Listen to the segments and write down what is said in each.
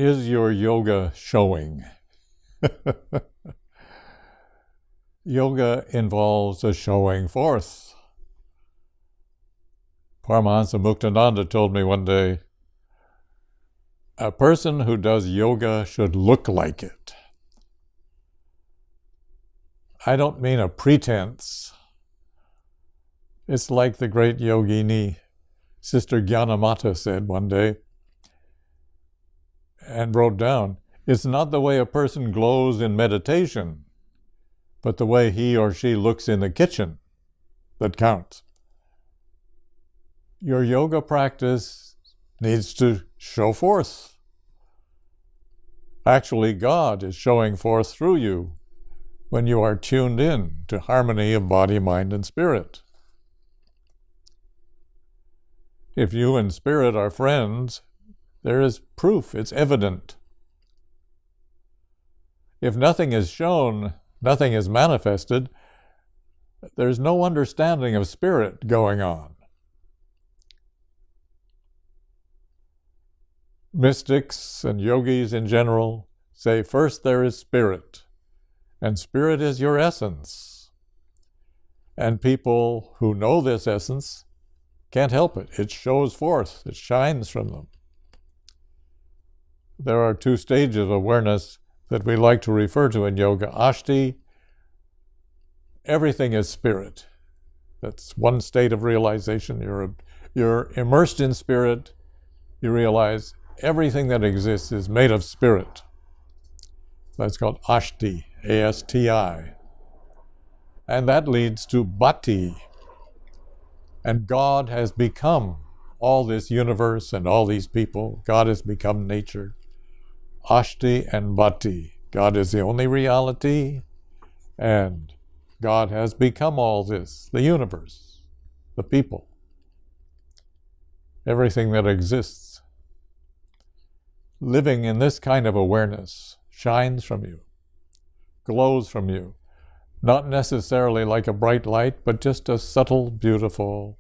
Is your yoga showing? Yoga involves a showing forth. Paramahansa Muktananda told me one day, a person who does yoga should look like it. I don't mean a pretense. It's like the great yogini Sister Gyanamata said one day, and wrote down, it's not the way a person glows in meditation, but the way he or she looks in the kitchen that counts. Your yoga practice needs to show forth. Actually, God is showing forth through you when you are tuned in to harmony of body, mind, and spirit. If you and spirit are friends, there is proof, it's evident. If nothing is shown, nothing is manifested, there's no understanding of spirit going on. Mystics and yogis in general say first there is spirit, and spirit is your essence. And people who know this essence can't help it. It shows forth, it shines from them. There are two stages of awareness that we like to refer to in yoga. Ashti, everything is spirit. That's one state of realization. You're immersed in spirit. You realize everything that exists is made of spirit. That's called Ashti, A-S-T-I. And that leads to Bhati. And God has become all this universe and all these people. God has become nature. Ashti and Bhati. God is the only reality, and God has become all this, the universe, the people, everything that exists. Living in this kind of awareness shines from you, glows from you, not necessarily like a bright light, but just a subtle, beautiful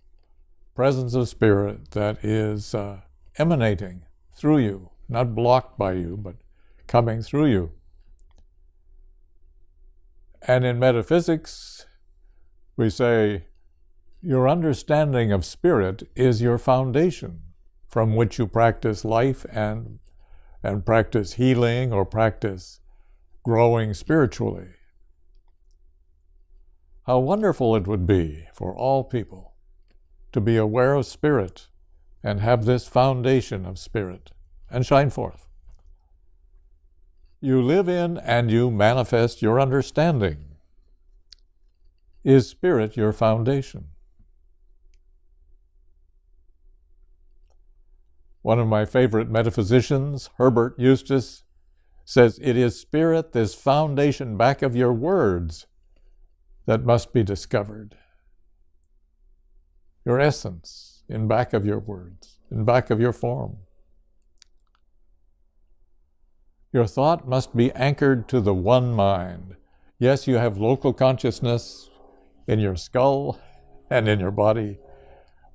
presence of spirit that is emanating through you, not blocked by you, but coming through you. And in metaphysics, we say your understanding of spirit is your foundation from which you practice life and practice healing or practice growing spiritually. How wonderful it would be for all people to be aware of spirit and have this foundation of spirit and shine forth. You live in and you manifest your understanding. Is spirit your foundation? One of my favorite metaphysicians, Herbert Eustace, says, it is spirit, this foundation back of your words, that must be discovered. Your essence in back of your words, in back of your form. Your thought must be anchored to the one mind. Yes, you have local consciousness in your skull and in your body,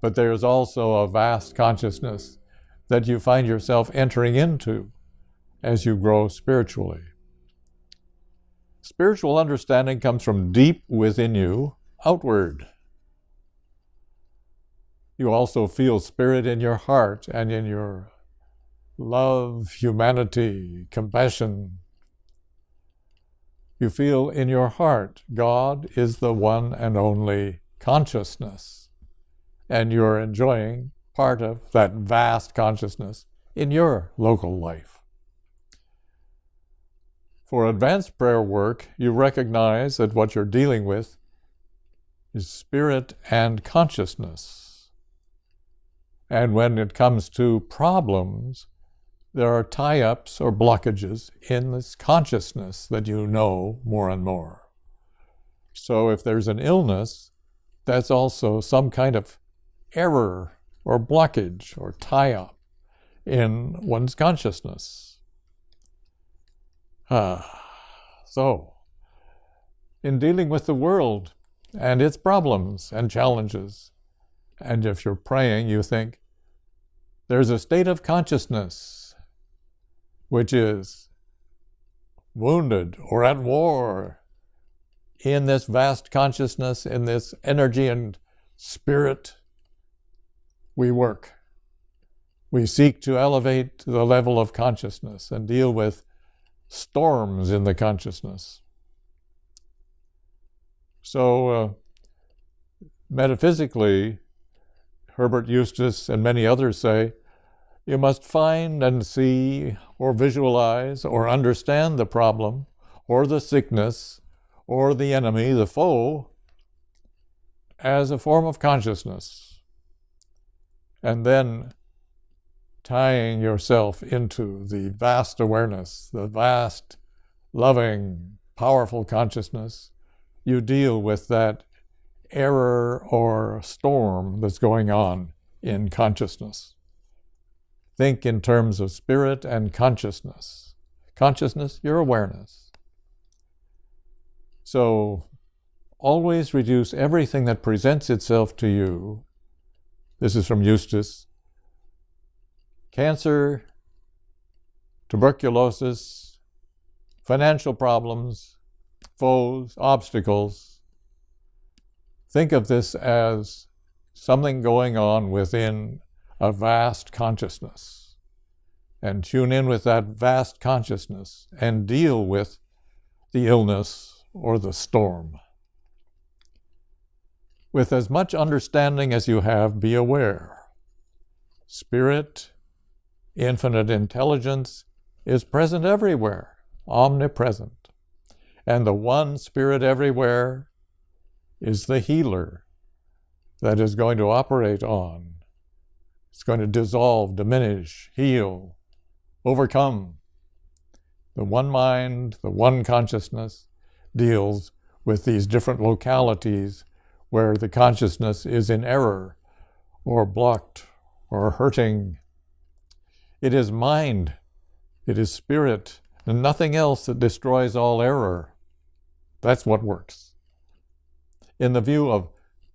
but there is also a vast consciousness that you find yourself entering into as you grow spiritually. Spiritual understanding comes from deep within you, outward. You also feel spirit in your heart and in your love, humanity, compassion. You feel in your heart God is the one and only consciousness, and you're enjoying part of that vast consciousness in your local life. For advanced prayer work, you recognize that what you're dealing with is spirit and consciousness. And when it comes to problems, there are tie-ups or blockages in this consciousness that you know more and more. So if there's an illness, that's also some kind of error or blockage or tie-up in one's consciousness. So, in dealing with the world and its problems and challenges, and if you're praying, you think, there's a state of consciousness which is wounded or at war, in this vast consciousness, in this energy and spirit, we work. We seek to elevate the level of consciousness and deal with storms in the consciousness. So, metaphysically, Herbert Eustace and many others say, you must find and see or visualize or understand the problem or the sickness or the enemy, the foe, as a form of consciousness. And then tying yourself into the vast awareness, the vast, loving, powerful consciousness, you deal with that error or storm that's going on in consciousness. Think in terms of spirit and consciousness. Consciousness, your awareness. So always reduce everything that presents itself to you. This is from Eustace. Cancer, tuberculosis, financial problems, foes, obstacles. Think of this as something going on within a vast consciousness, and tune in with that vast consciousness and deal with the illness or the storm. With as much understanding as you have, be aware. Spirit, infinite intelligence, is present everywhere, omnipresent. And the one Spirit everywhere is the healer that is going to operate on. It's going to dissolve, diminish, heal, overcome. The one mind, the one consciousness deals with these different localities where the consciousness is in error or blocked or hurting. It is mind, it is spirit, and nothing else that destroys all error. That's what works. In the view of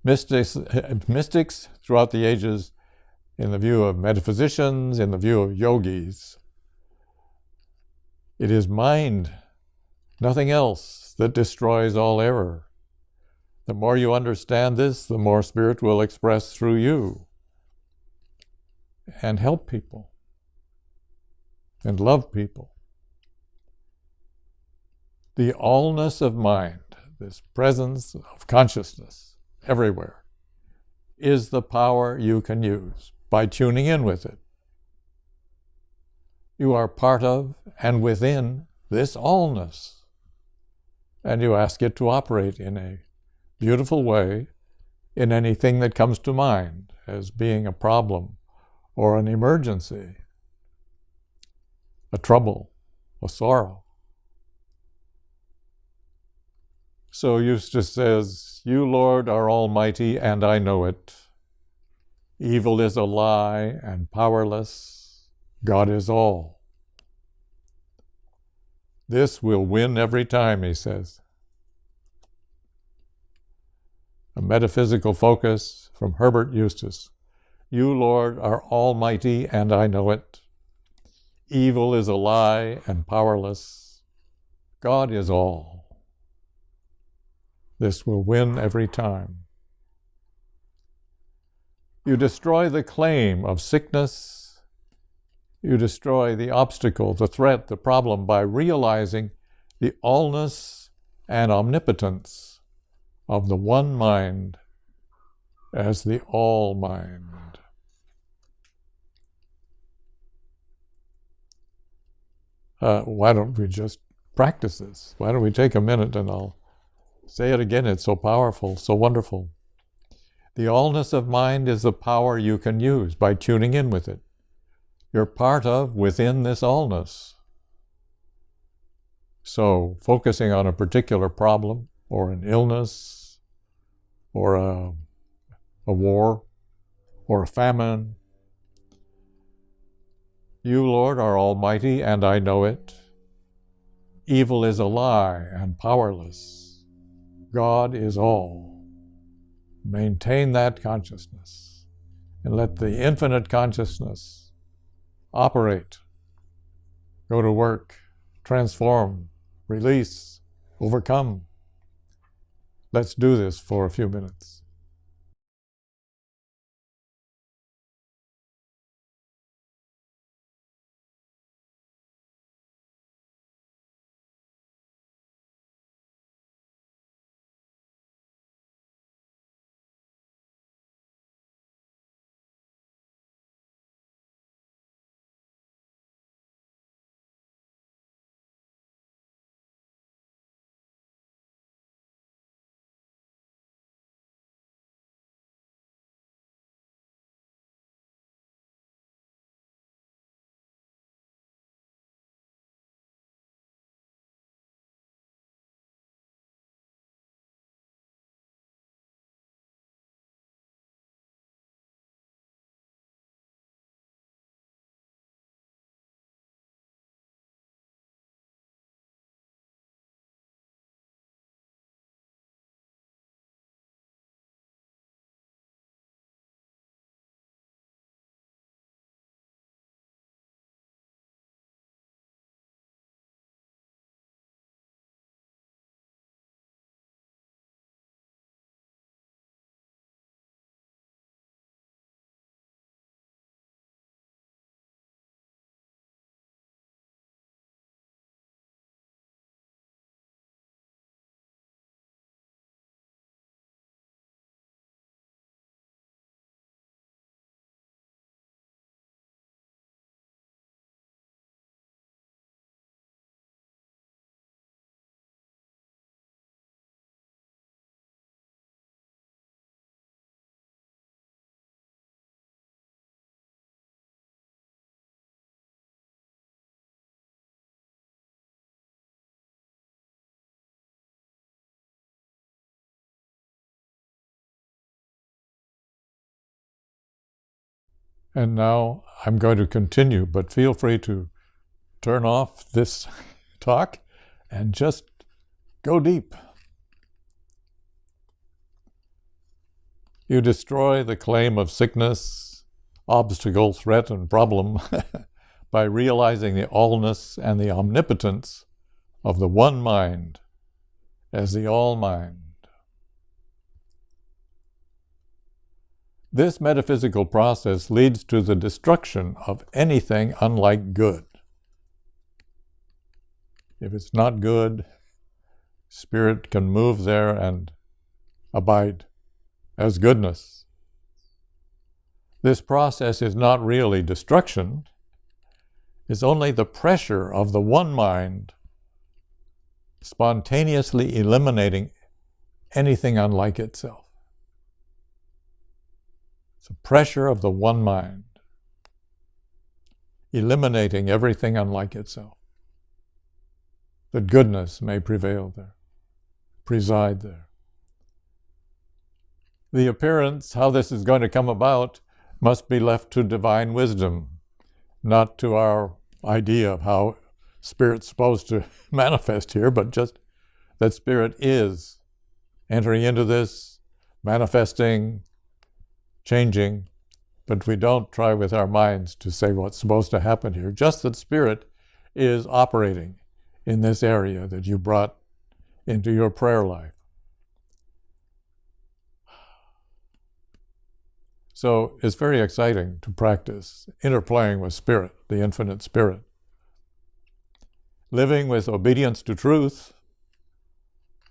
mystics throughout the ages, in the view of metaphysicians, in the view of yogis, it is mind, nothing else, that destroys all error. The more you understand this, the more Spirit will express through you and help people and love people. The allness of mind, this presence of consciousness everywhere, is the power you can use by tuning in with it. You are part of and within this allness, and you ask it to operate in a beautiful way in anything that comes to mind as being a problem or an emergency, a trouble, a sorrow. So Eustace says, you, Lord, are almighty, and I know it. Evil is a lie and powerless. God is all. This will win every time, he says. A metaphysical focus from Herbert Eustace. You, Lord, are almighty, and I know it. Evil is a lie and powerless. God is all. This will win every time. You destroy the claim of sickness. You destroy the obstacle, the threat, the problem by realizing the allness and omnipotence of the one mind as the all mind. Why don't we just practice this? Why don't we take a minute and I'll say it again. It's so powerful, so wonderful. The allness of mind is the power you can use by tuning in with it. You're part of, within this allness. So, focusing on a particular problem, or an illness, or a war, or a famine. You, Lord, are almighty, and I know it. Evil is a lie and powerless. God is all. Maintain that consciousness, and let the infinite consciousness operate go to work, transform, release, overcome. Let's do this for a few minutes. And now I'm going to continue, but feel free to turn off this talk and just go deep. You destroy the claim of sickness, obstacle, threat, and problem by realizing the allness and the omnipotence of the one mind as the all-mind. This metaphysical process leads to the destruction of anything unlike good. If it's not good, spirit can move there and abide as goodness. This process is not really destruction. It's only the pressure of the one mind spontaneously eliminating anything unlike itself. It's the pressure of the one mind eliminating everything unlike itself, that goodness may prevail there, preside there. The appearance, how this is going to come about, must be left to divine wisdom, not to our idea of how Spirit's supposed to manifest here, but just that Spirit is entering into this, manifesting, changing, but we don't try with our minds to say what's supposed to happen here, just that Spirit is operating in this area that you brought into your prayer life. So it's very exciting to practice interplaying with Spirit, the infinite Spirit. Living with obedience to truth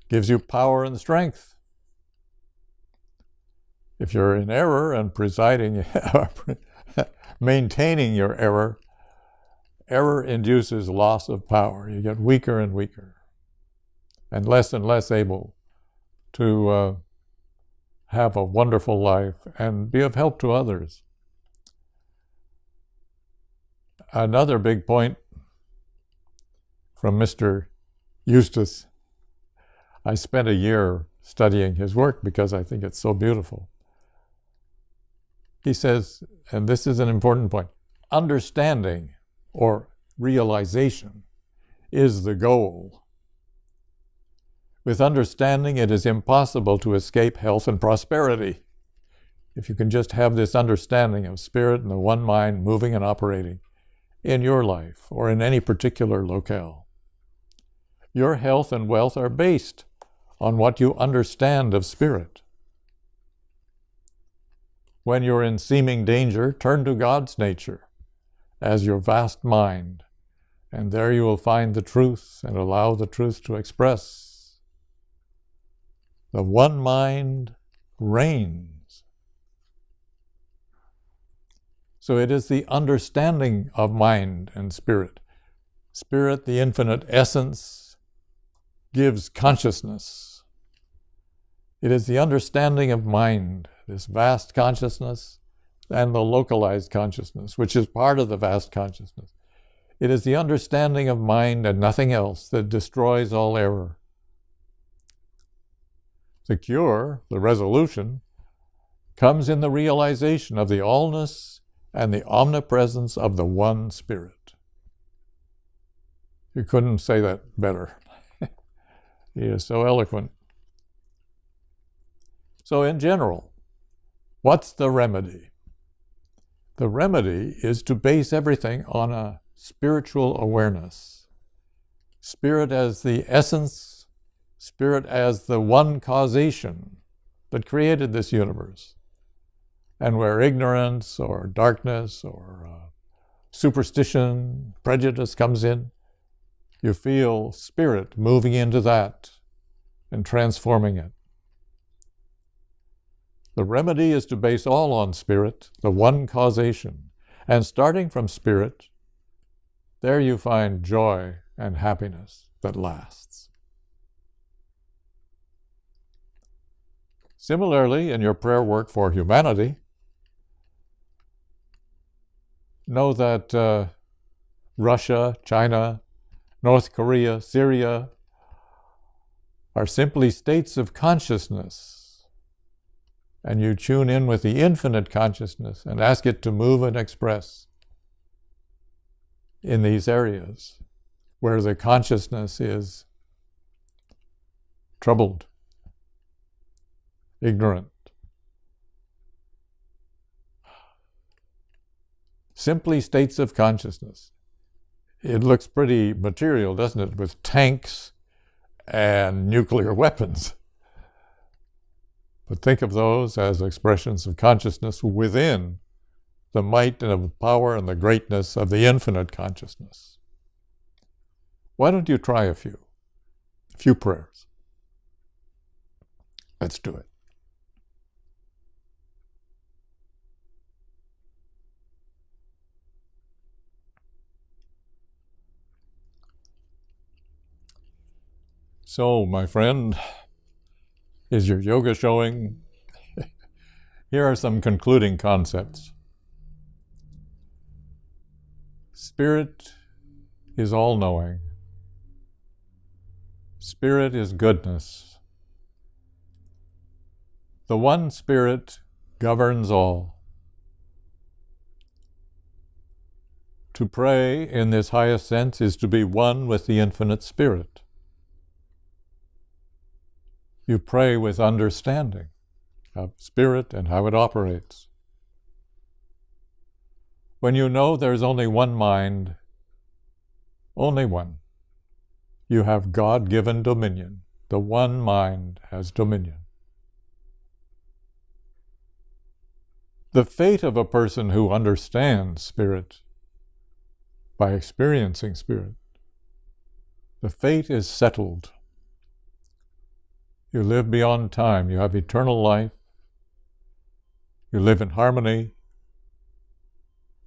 gives you power and strength. If you're in error and presiding, maintaining your error, error induces loss of power. You get weaker and weaker and less able to have a wonderful life and be of help to others. Another big point from Mr. Eustace. I spent a year studying his work because I think it's so beautiful. He says, and this is an important point, understanding or realization is the goal. With understanding, it is impossible to escape health and prosperity. If you can just have this understanding of Spirit and the one mind moving and operating, in your life or in any particular locale. Your health and wealth are based on what you understand of spirit. When you're in seeming danger, turn to God's nature as your vast mind, and there you will find the truth and allow the truth to express. The one mind reigns. So it is the understanding of mind and spirit. Spirit, the infinite essence, gives consciousness. It is the understanding of mind, this vast consciousness, and the localized consciousness, which is part of the vast consciousness. It is the understanding of mind and nothing else that destroys all error. The cure, the resolution, comes in the realization of the allness and the omnipresence of the one Spirit. You couldn't say that better. He is so eloquent. So in general, what's the remedy? The remedy is to base everything on a spiritual awareness. Spirit as the essence, spirit as the one causation that created this universe. And where ignorance or darkness or superstition, prejudice comes in, you feel spirit moving into that and transforming it. The remedy is to base all on spirit, the one causation. And starting from spirit, there you find joy and happiness that lasts. Similarly, in your prayer work for humanity, know that Russia, China, North Korea, Syria are simply states of consciousness. And you tune in with the infinite consciousness and ask it to move and express in these areas where the consciousness is troubled, ignorant. Simply states of consciousness. It looks pretty material, doesn't it, with tanks and nuclear weapons. But think of those as expressions of consciousness within the might and the power and the greatness of the infinite consciousness. Why don't you try a few prayers? Let's do it. So, my friend, is your yoga showing? Here are some concluding concepts. Spirit is all-knowing. Spirit is goodness. The one Spirit governs all. To pray in this highest sense is to be one with the infinite Spirit. You pray with understanding of spirit and how it operates. When you know there's only one mind, only one, you have God-given dominion. The one mind has dominion. The fate of a person who understands spirit by experiencing spirit, the fate is settled. You live beyond time. You have eternal life. You live in harmony.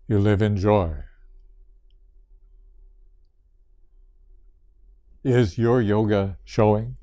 You live in joy. Is your yoga showing?